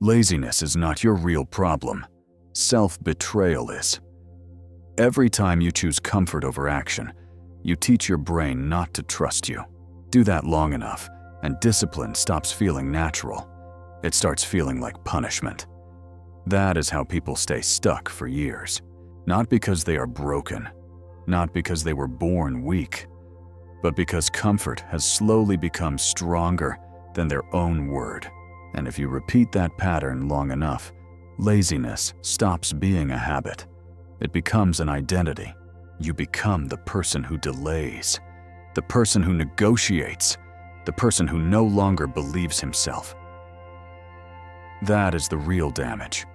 Laziness is not your real problem. Self-betrayal is. Every time you choose comfort over action, you teach your brain not to trust you. Do that long enough, and discipline stops feeling natural. It starts feeling like punishment. That is how people stay stuck for years. Not because they are broken, not because they were born weak, but because comfort has slowly become stronger than their own word. And if you repeat that pattern long enough, laziness stops being a habit. It becomes an identity. You become the person who delays, the person who negotiates, the person who no longer believes himself. That is the real damage,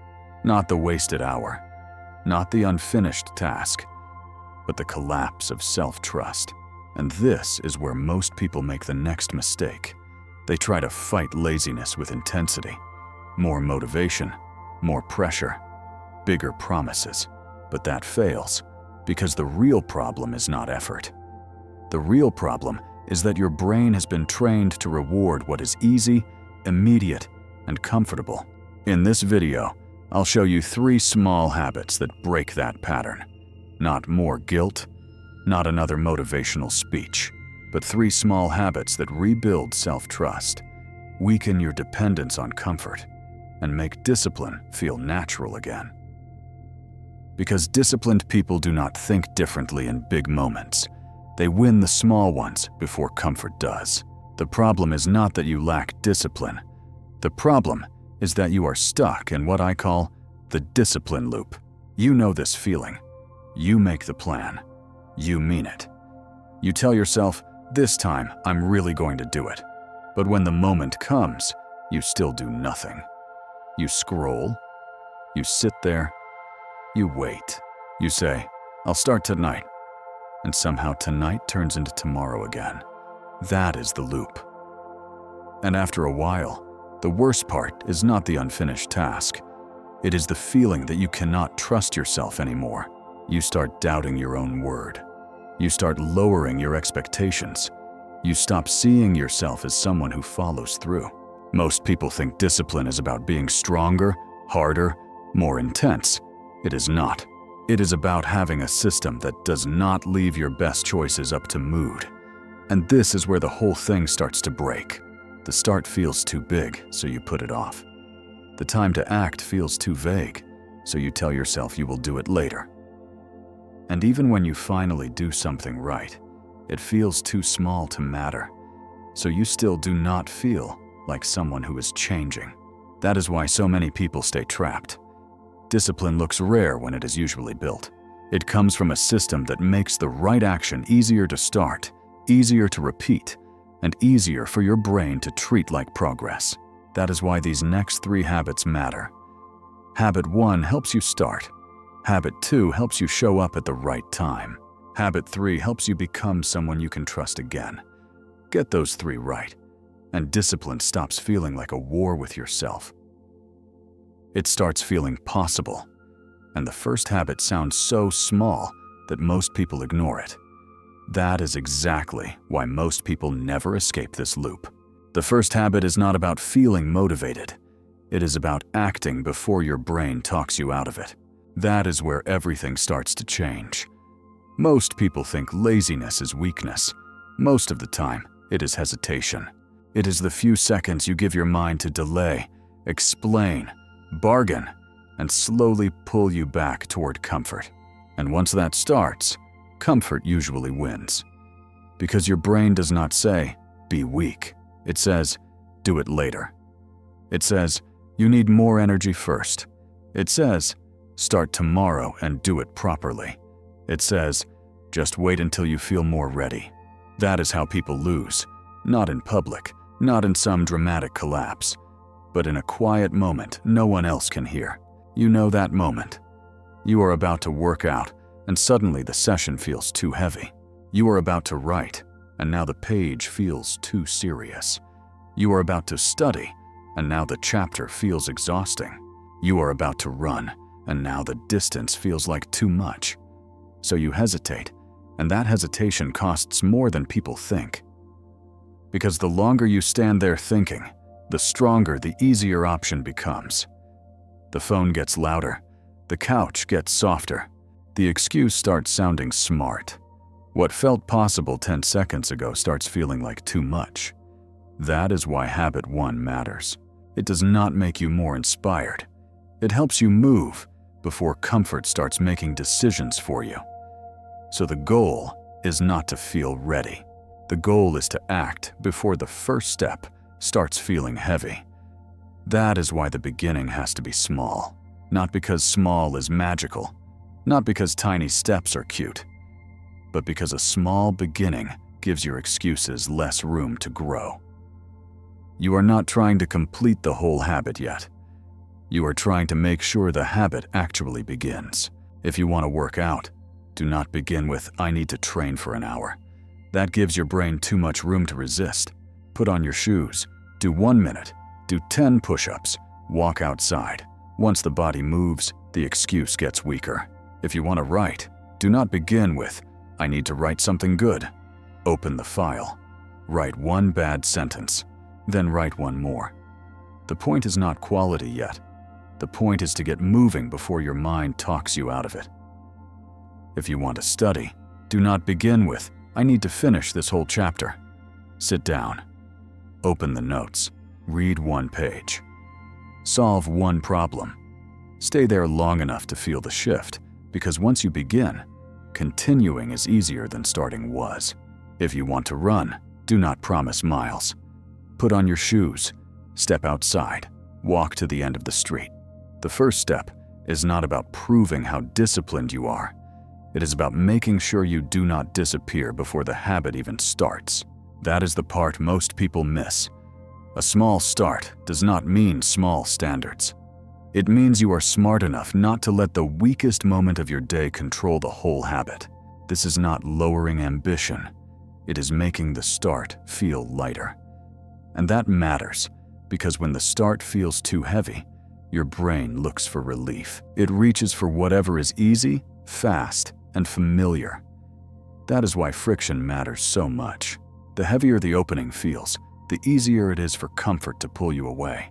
not the wasted hour, not the unfinished task, but the collapse of self-trust. And this is where most people make the next mistake. They try to fight laziness with intensity, more motivation, more pressure, bigger promises. But that fails, because the real problem is not effort. The real problem is that your brain has been trained to reward what is easy, immediate, and comfortable. In this video, I'll show you 3 small habits that break that pattern. Not more guilt, not another motivational speech, but 3 small habits that rebuild self-trust, weaken your dependence on comfort, and make discipline feel natural again. Because disciplined people do not think differently in big moments. They win the small ones before comfort does. The problem is not that you lack discipline. The problem is that you are stuck in what I call the discipline loop. You know this feeling. You make the plan. You mean it. You tell yourself, this time I'm really going to do it. But when the moment comes, you still do nothing. You scroll. You sit there. You wait. You say, I'll start tonight. And somehow tonight turns into tomorrow again. That is the loop. And after a while, the worst part is not the unfinished task. It is the feeling that you cannot trust yourself anymore. You start doubting your own word. You start lowering your expectations. You stop seeing yourself as someone who follows through. Most people think discipline is about being stronger, harder, more intense. It is not. It is about having a system that does not leave your best choices up to mood. And this is where the whole thing starts to break. The start feels too big, so you put it off. The time to act feels too vague, so you tell yourself you will do it later. And even when you finally do something right, it feels too small to matter, so you still do not feel like someone who is changing. That is why so many people stay trapped. Discipline looks rare when it is usually built. It comes from a system that makes the right action easier to start, easier to repeat, and easier for your brain to treat like progress. That is why these next 3 habits matter. Habit 1 helps you start. Habit 2 helps you show up at the right time. Habit 3 helps you become someone you can trust again. Get those 3 right, and discipline stops feeling like a war with yourself. It starts feeling possible, and the first habit sounds so small that most people ignore it. That is exactly why most people never escape this loop. The first habit is not about feeling motivated. It is about acting before your brain talks you out of it. That is where everything starts to change. Most people think laziness is weakness. Most of the time, it is hesitation. It is the few seconds you give your mind to delay, explain, bargain, and slowly pull you back toward comfort. And once that starts, comfort usually wins. Because your brain does not say, be weak. It says, do it later. It says, you need more energy first. It says, start tomorrow and do it properly. It says, just wait until you feel more ready. That is how people lose, not in public, not in some dramatic collapse, but in a quiet moment no one else can hear. You know that moment. You are about to work out, and suddenly the session feels too heavy. You are about to write, and now the page feels too serious. You are about to study, and now the chapter feels exhausting. You are about to run, and now the distance feels like too much. So you hesitate, and that hesitation costs more than people think. Because the longer you stand there thinking, the stronger the easier option becomes. The phone gets louder, the couch gets softer, the excuse starts sounding smart. What felt possible 10 seconds ago starts feeling like too much. That is why habit 1 matters. It does not make you more inspired. It helps you move before comfort starts making decisions for you. So the goal is not to feel ready. The goal is to act before the first step starts feeling heavy. That is why the beginning has to be small. Not because small is magical, not because tiny steps are cute, but because a small beginning gives your excuses less room to grow. You are not trying to complete the whole habit yet. You are trying to make sure the habit actually begins. If you want to work out, do not begin with, "I need to train for an hour." That gives your brain too much room to resist. Put on your shoes, do 1 minute, do 10 push-ups, walk outside. Once the body moves, the excuse gets weaker. If you want to write, do not begin with, "I need to write something good." Open the file. Write 1 bad sentence, then write 1 more. The point is not quality yet. The point is to get moving before your mind talks you out of it. If you want to study, do not begin with, "I need to finish this whole chapter." Sit down. Open the notes. Read 1 page. Solve 1 problem. Stay there long enough to feel the shift, because once you begin, continuing is easier than starting was. If you want to run, do not promise miles. Put on your shoes, step outside, walk to the end of the street. The first step is not about proving how disciplined you are. It is about making sure you do not disappear before the habit even starts. That is the part most people miss. A small start does not mean small standards. It means you are smart enough not to let the weakest moment of your day control the whole habit. This is not lowering ambition. It is making the start feel lighter. And that matters, because when the start feels too heavy, your brain looks for relief. It reaches for whatever is easy, fast, and familiar. That is why friction matters so much. The heavier the opening feels, the easier it is for comfort to pull you away.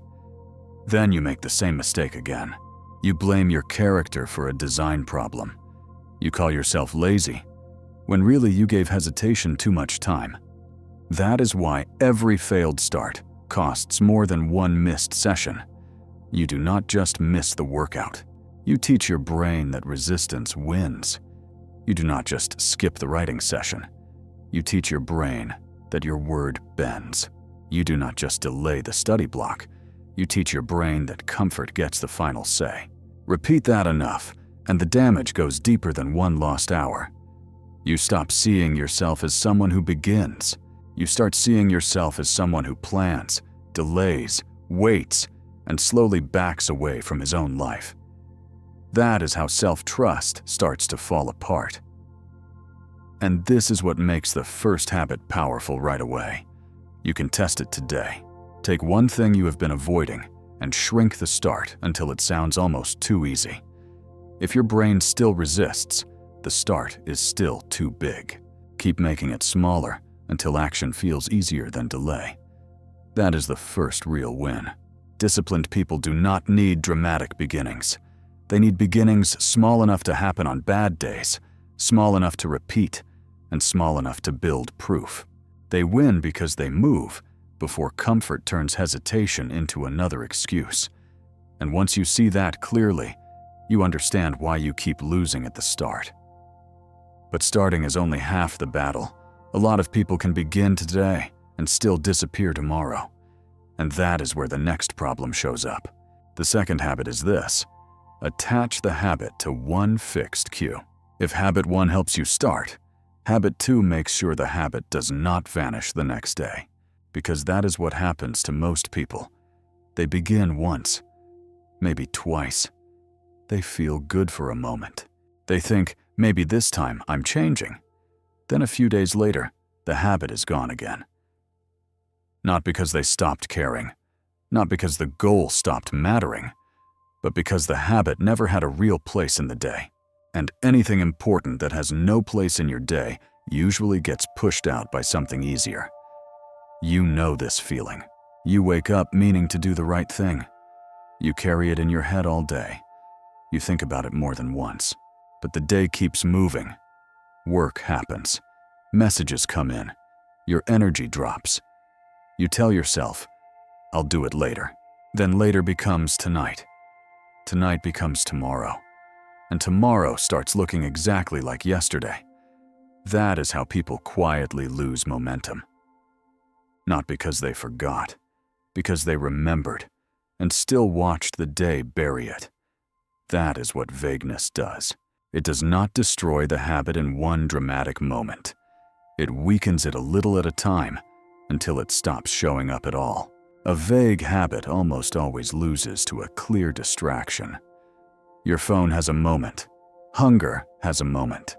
Then you make the same mistake again. You blame your character for a design problem. You call yourself lazy, when really you gave hesitation too much time. That is why every failed start costs more than 1 missed session. You do not just miss the workout. You teach your brain that resistance wins. You do not just skip the writing session. You teach your brain that your word bends. You do not just delay the study block. You teach your brain that comfort gets the final say. Repeat that enough, and the damage goes deeper than 1 lost hour. You stop seeing yourself as someone who begins. You start seeing yourself as someone who plans, delays, waits, and slowly backs away from his own life. That is how self-trust starts to fall apart. And this is what makes the first habit powerful right away. You can test it today. Take 1 thing you have been avoiding and shrink the start until it sounds almost too easy. If your brain still resists, the start is still too big. Keep making it smaller until action feels easier than delay. That is the first real win. Disciplined people do not need dramatic beginnings. They need beginnings small enough to happen on bad days, small enough to repeat, and small enough to build proof. They win because they move before comfort turns hesitation into another excuse. And once you see that clearly, you understand why you keep losing at the start. But starting is only half the battle. A lot of people can begin today and still disappear tomorrow. And that is where the next problem shows up. The second habit is this: attach the habit to 1 fixed cue. If habit 1 helps you start, habit 2 makes sure the habit does not vanish the next day. Because that is what happens to most people. They begin once, maybe twice. They feel good for a moment. They think, maybe this time I'm changing. Then a few days later, the habit is gone again. Not because they stopped caring, not because the goal stopped mattering, but because the habit never had a real place in the day. And anything important that has no place in your day usually gets pushed out by something easier. You know this feeling. You wake up meaning to do the right thing. You carry it in your head all day. You think about it more than once. But the day keeps moving. Work happens. Messages come in. Your energy drops. You tell yourself, I'll do it later. Then later becomes tonight. Tonight becomes tomorrow. And tomorrow starts looking exactly like yesterday. That is how people quietly lose momentum. Not because they forgot, because they remembered and still watched the day bury it. That is what vagueness does. It does not destroy the habit in one dramatic moment. It weakens it a little at a time until it stops showing up at all. A vague habit almost always loses to a clear distraction. Your phone has a moment. Hunger has a moment.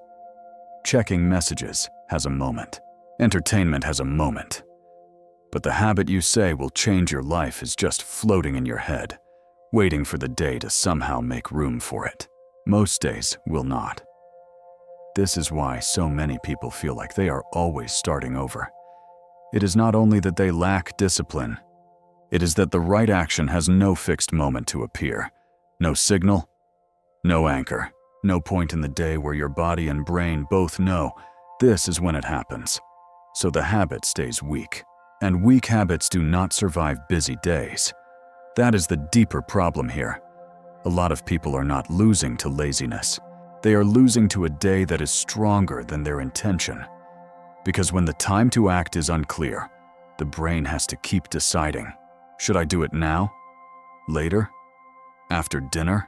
Checking messages has a moment. Entertainment has a moment. But the habit you say will change your life is just floating in your head, waiting for the day to somehow make room for it. Most days will not. This is why so many people feel like they are always starting over. It is not only that they lack discipline, it is that the right action has no fixed moment to appear, no signal, no anchor, no point in the day where your body and brain both know this is when it happens. So the habit stays weak. And weak habits do not survive busy days. That is the deeper problem here. A lot of people are not losing to laziness. They are losing to a day that is stronger than their intention. Because when the time to act is unclear, the brain has to keep deciding. Should I do it now? Later? After dinner?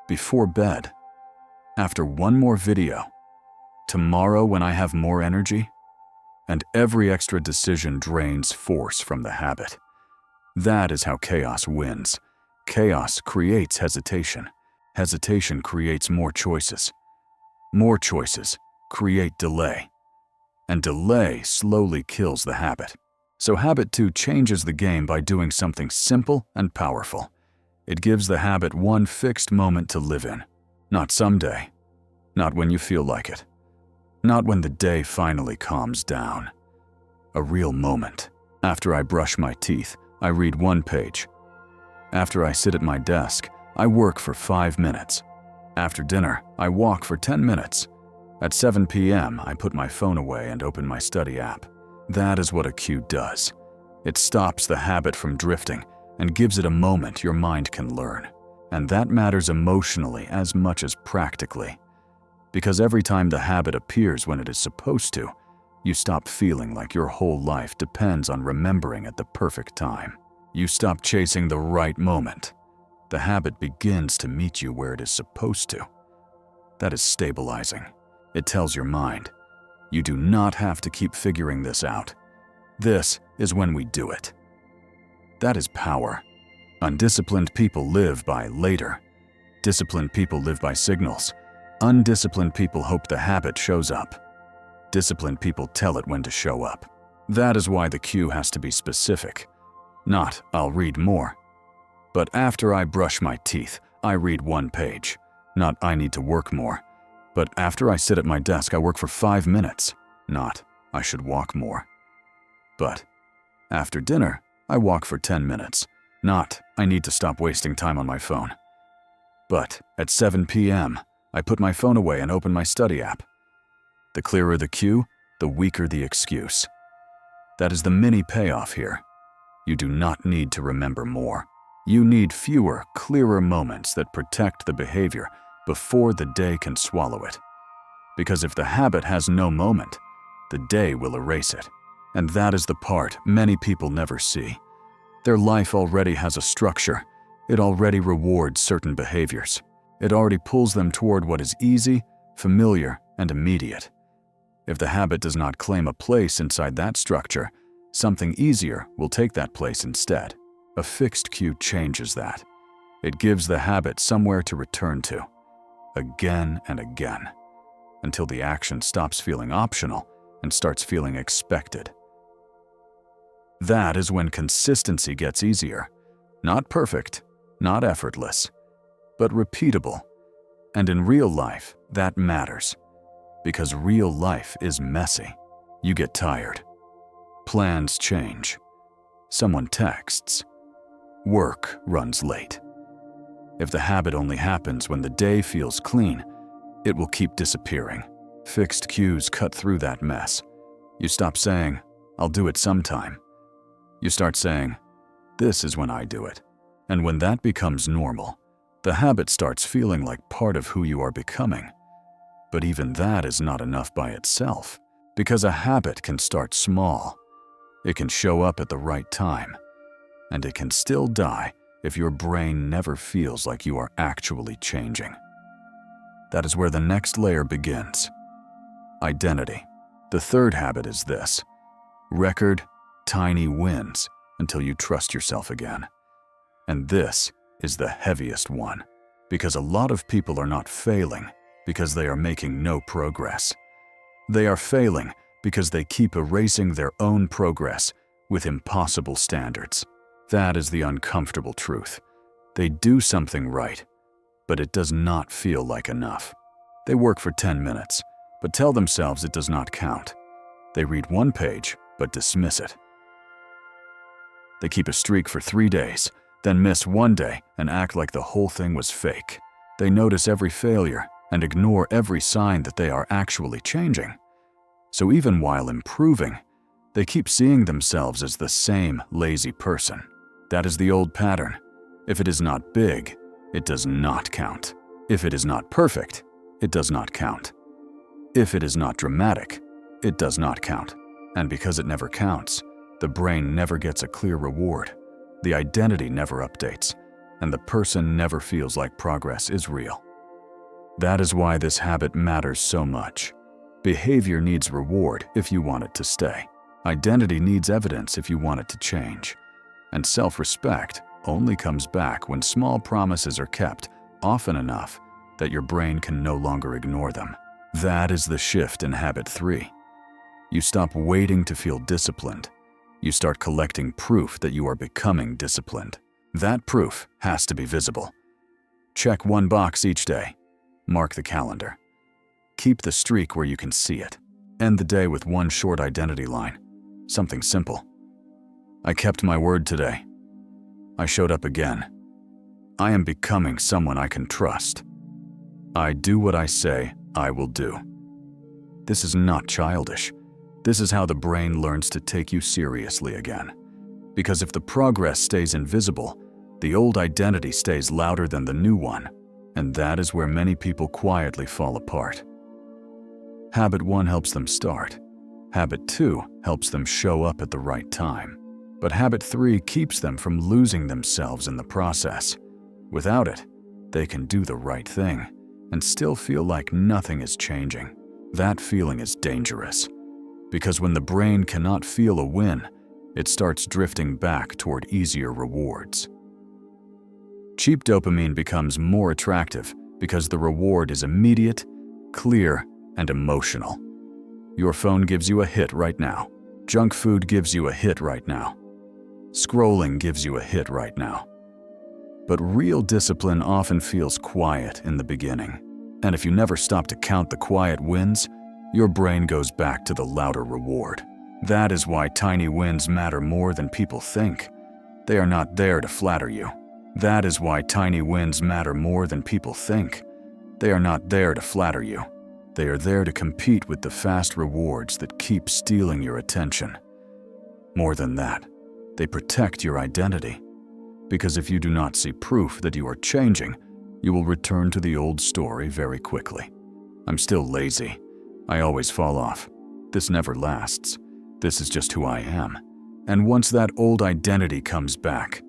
Before bed? After one more video? Tomorrow when I have more energy? And every extra decision drains force from the habit. That is how chaos wins. Chaos creates hesitation. Hesitation creates more choices. More choices create delay. And delay slowly kills the habit. So habit 2 changes the game by doing something simple and powerful. It gives the habit one fixed moment to live in. Not someday. Not when you feel like it. Not when the day finally calms down. A real moment. After I brush my teeth, I read 1 page. After I sit at my desk, I work for 5 minutes. After dinner, I walk for 10 minutes. At 7 p.m., I put my phone away and open my study app. That is what a cue does. It stops the habit from drifting and gives it a moment your mind can learn. And that matters emotionally as much as practically. Because every time the habit appears when it is supposed to, you stop feeling like your whole life depends on remembering at the perfect time. You stop chasing the right moment. The habit begins to meet you where it is supposed to. That is stabilizing. It tells your mind, you do not have to keep figuring this out. This is when we do it. That is power. Undisciplined people live by later. Disciplined people live by signals. Undisciplined people hope the habit shows up. Disciplined people tell it when to show up. That is why the cue has to be specific. Not, I'll read more. But after I brush my teeth, I read 1 page. Not, I need to work more. But after I sit at my desk, I work for 5 minutes. Not, I should walk more. But after dinner, I walk for 10 minutes. Not, I need to stop wasting time on my phone. But at 7 p.m., I put my phone away and open my study app. The clearer the cue, the weaker the excuse. That is the mini payoff here. You do not need to remember more. You need fewer, clearer moments that protect the behavior before the day can swallow it. Because if the habit has no moment, the day will erase it. And that is the part many people never see. Their life already has a structure. It already rewards certain behaviors. It already pulls them toward what is easy, familiar, and immediate. If the habit does not claim a place inside that structure, something easier will take that place instead. A fixed cue changes that. It gives the habit somewhere to return to, again and again, until the action stops feeling optional and starts feeling expected. That is when consistency gets easier. Not perfect, not effortless, but repeatable. And in real life, that matters. Because real life is messy. You get tired. Plans change. someone texts. Work runs late. If the habit only happens when the day feels clean, it will keep disappearing. Fixed cues cut through that mess. You stop saying, "I'll do it sometime." You start saying, "This is when I do it." And when that becomes normal, the habit starts feeling like part of who you are becoming. But even that is not enough by itself, because a habit can start small. It can show up at the right time, and it can still die if your brain never feels like you are actually changing. That is where the next layer begins. Identity. The third habit is this: record tiny wins until you trust yourself again. And this is the heaviest one, because a lot of people are not failing because they are making no progress. They are failing because they keep erasing their own progress with impossible standards. That is the uncomfortable truth. They do something right, but it does not feel like enough. They work for 10 minutes, but tell themselves it does not count. They read one page, but dismiss it. They keep a streak for 3 days, then miss one day and act like the whole thing was fake. They notice every failure and ignore every sign that they are actually changing. So even while improving, they keep seeing themselves as the same lazy person. That is the old pattern. If it is not big, it does not count. If it is not perfect, it does not count. If it is not dramatic, it does not count. And because it never counts, the brain never gets a clear reward, the identity never updates, and the person never feels like progress is real. That is why this habit matters so much. Behavior needs reward if you want it to stay. Identity needs evidence if you want it to change. And self-respect only comes back when small promises are kept often enough that your brain can no longer ignore them. That is the shift in habit 3. You stop waiting to feel disciplined. You start collecting proof that you are becoming disciplined. That proof has to be visible. Check one box each day. Mark the calendar. Keep the streak where you can see it. End the day with one short identity line. Something simple. I kept my word today. I showed up again. I am becoming someone I can trust. I do what I say I will do. This is not childish. This is how the brain learns to take you seriously again. Because if the progress stays invisible, the old identity stays louder than the new one, and that is where many people quietly fall apart. Habit 1 helps them start. Habit 2 helps them show up at the right time. But habit 3 keeps them from losing themselves in the process. Without it, they can do the right thing and still feel like nothing is changing. That feeling is dangerous, because when the brain cannot feel a win, it starts drifting back toward easier rewards. Cheap dopamine becomes more attractive because the reward is immediate, clear, and emotional. Your phone gives you a hit right now. Junk food gives you a hit right now. Scrolling gives you a hit right now. But real discipline often feels quiet in the beginning. And if you never stop to count the quiet wins, your brain goes back to the louder reward. That is why tiny wins matter more than people think. They are not there to flatter you. That is why tiny wins matter more than people think. They are not there to flatter you. They are there to compete with the fast rewards that keep stealing your attention. More than that, they protect your identity. Because if you do not see proof that you are changing, you will return to the old story very quickly. I'm still lazy. I always fall off. This never lasts. This is just who I am. And once that old identity comes back,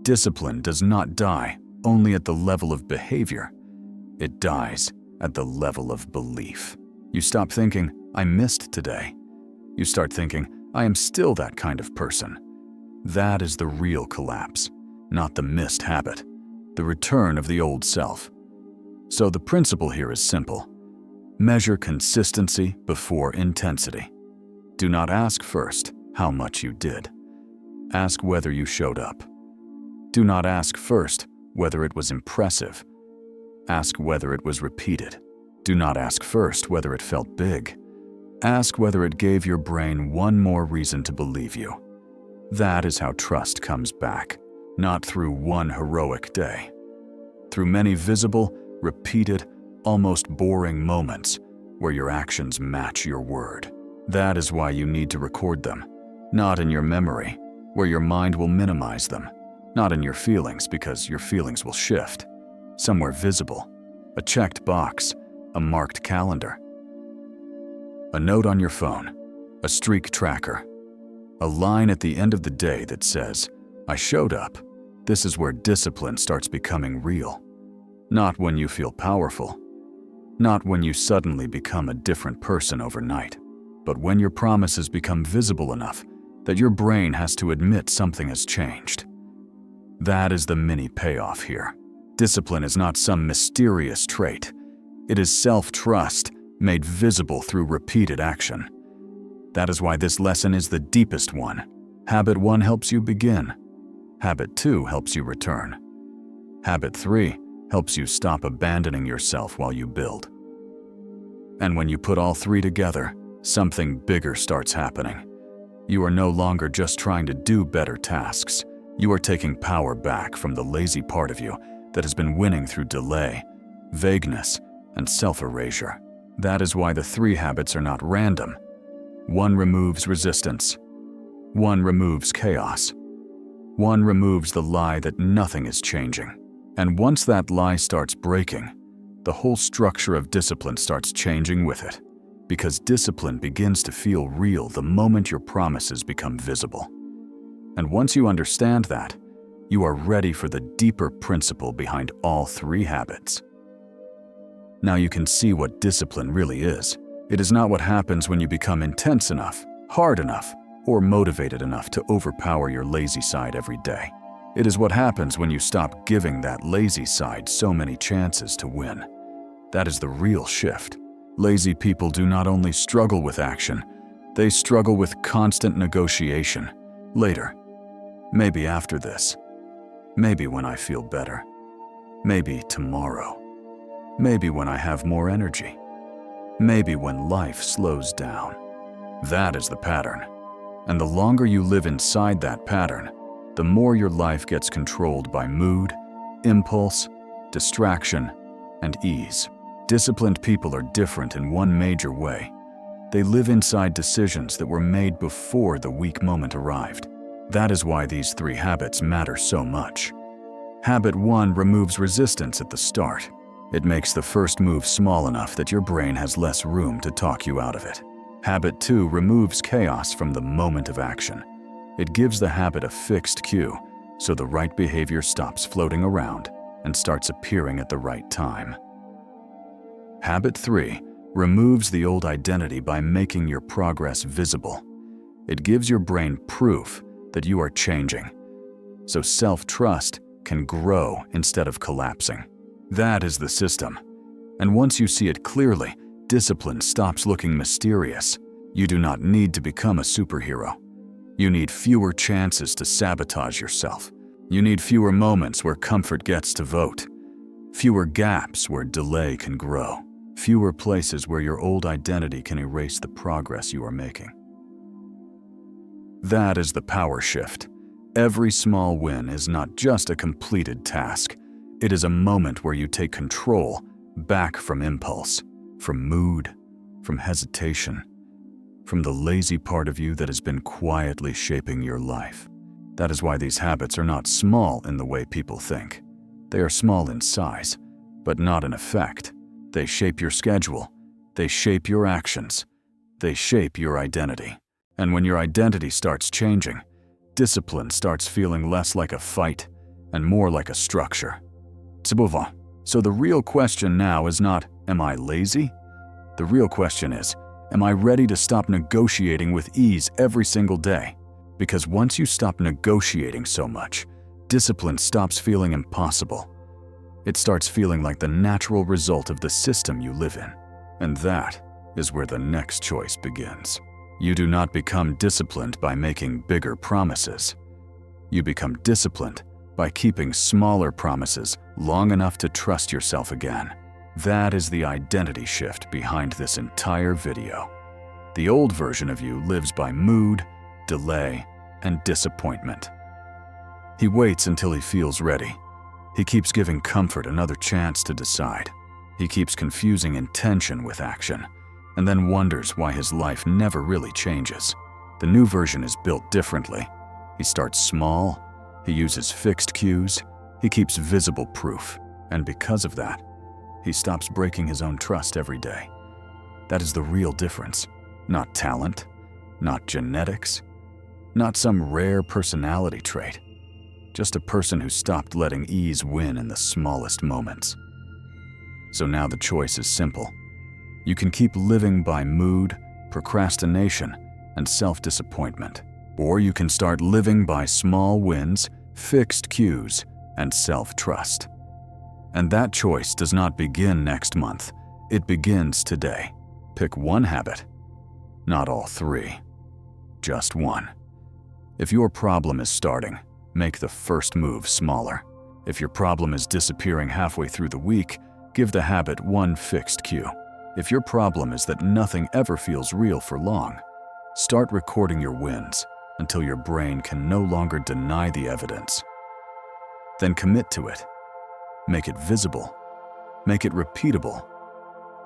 discipline does not die only at the level of behavior. It dies at the level of belief. You stop thinking, I missed today. You start thinking, I am still that kind of person. That is the real collapse, not the missed habit, the return of the old self. So the principle here is simple. Measure consistency before intensity. Do not ask first how much you did. Ask whether you showed up. Do not ask first whether it was impressive. Ask whether it was repeated. Do not ask first whether it felt big. Ask whether it gave your brain one more reason to believe you. That is how trust comes back, not through one heroic day. Through many visible, repeated, almost boring moments where your actions match your word. That is why you need to record them, not in your memory, where your mind will minimize them, not in your feelings because your feelings will shift. Somewhere visible, a checked box, a marked calendar, a note on your phone, a streak tracker, a line at the end of the day that says, "I showed up." This is where discipline starts becoming real. Not when you feel powerful, not when you suddenly become a different person overnight, but when your promises become visible enough that your brain has to admit something has changed. That is the mini payoff here. Discipline is not some mysterious trait. It is self-trust made visible through repeated action. That is why this lesson is the deepest one. Habit 1 helps you begin. Habit 2 helps you return. Habit 3 helps you stop abandoning yourself while you build. And when you put all three together, something bigger starts happening. You are no longer just trying to do better tasks. You are taking power back from the lazy part of you that has been winning through delay, vagueness, and self-erasure. That is why the 3 habits are not random. 1 removes resistance. 1 removes chaos. 1 removes the lie that nothing is changing. And once that lie starts breaking, the whole structure of discipline starts changing with it. Because discipline begins to feel real the moment your promises become visible. And once you understand that, you are ready for the deeper principle behind all 3 habits. Now you can see what discipline really is. It is not what happens when you become intense enough, hard enough, or motivated enough to overpower your lazy side every day. It is what happens when you stop giving that lazy side so many chances to win. That is the real shift. Lazy people do not only struggle with action, they struggle with constant negotiation. Later. Maybe after this. Maybe when I feel better. Maybe tomorrow. Maybe when I have more energy. Maybe when life slows down. That is the pattern. And the longer you live inside that pattern, the more your life gets controlled by mood, impulse, distraction, and ease. Disciplined people are different in one major way. They live inside decisions that were made before the weak moment arrived. That is why these 3 habits matter so much. Habit 1 removes resistance at the start. It makes the first move small enough that your brain has less room to talk you out of it. Habit 2 removes chaos from the moment of action. It gives the habit a fixed cue, so the right behavior stops floating around and starts appearing at the right time. Habit 3 removes the old identity by making your progress visible. It gives your brain proof that you are changing, so self-trust can grow instead of collapsing. That is the system. And once you see it clearly, discipline stops looking mysterious. You do not need to become a superhero. You need fewer chances to sabotage yourself. You need fewer moments where comfort gets to vote. Fewer gaps where delay can grow. Fewer places where your old identity can erase the progress you are making. That is the power shift. Every small win is not just a completed task. It is a moment where you take control back from impulse, from mood, from hesitation, from the lazy part of you that has been quietly shaping your life. That is why these habits are not small in the way people think. They are small in size, but not in effect. They shape your schedule. They shape your actions. They shape your identity. And when your identity starts changing, discipline starts feeling less like a fight and more like a structure. So the real question now is not, am I lazy? The real question is, am I ready to stop negotiating with ease every single day? Because once you stop negotiating so much, discipline stops feeling impossible. It starts feeling like the natural result of the system you live in. And that is where the next choice begins. You do not become disciplined by making bigger promises. You become disciplined by keeping smaller promises long enough to trust yourself again. That is the identity shift behind this entire video. The old version of you lives by mood, delay, and disappointment. He waits until he feels ready. He keeps giving comfort another chance to decide. He keeps confusing intention with action, and then wonders why his life never really changes. The new version is built differently. He starts small, he uses fixed cues, he keeps visible proof, and because of that, he stops breaking his own trust every day. That is the real difference. Not talent, not genetics, not some rare personality trait. Just a person who stopped letting ease win in the smallest moments. So now the choice is simple. You can keep living by mood, procrastination, and self-disappointment. Or you can start living by small wins, fixed cues, and self-trust. And that choice does not begin next month. It begins today. Pick one habit. Not all three. Just one. If your problem is starting, make the first move smaller. If your problem is disappearing halfway through the week, give the habit one fixed cue. If your problem is that nothing ever feels real for long, start recording your wins until your brain can no longer deny the evidence. Then commit to it. Make it visible. Make it repeatable.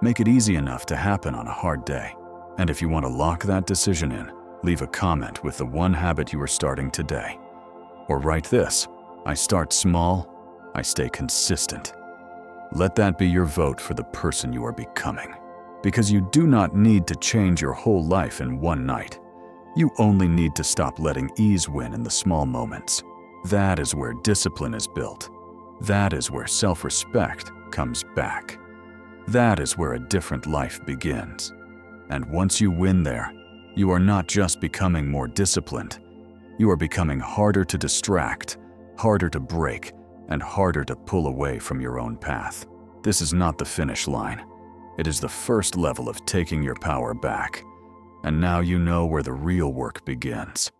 Make it easy enough to happen on a hard day. And if you want to lock that decision in, leave a comment with the one habit you are starting today. Or write this: I start small, I stay consistent. Let that be your vote for the person you are becoming. Because you do not need to change your whole life in one night. You only need to stop letting ease win in the small moments. That is where discipline is built. That is where self-respect comes back. That is where a different life begins. And once you win there, you are not just becoming more disciplined. You are becoming harder to distract, harder to break, and harder to pull away from your own path. This is not the finish line. It is the first level of taking your power back. And now you know where the real work begins.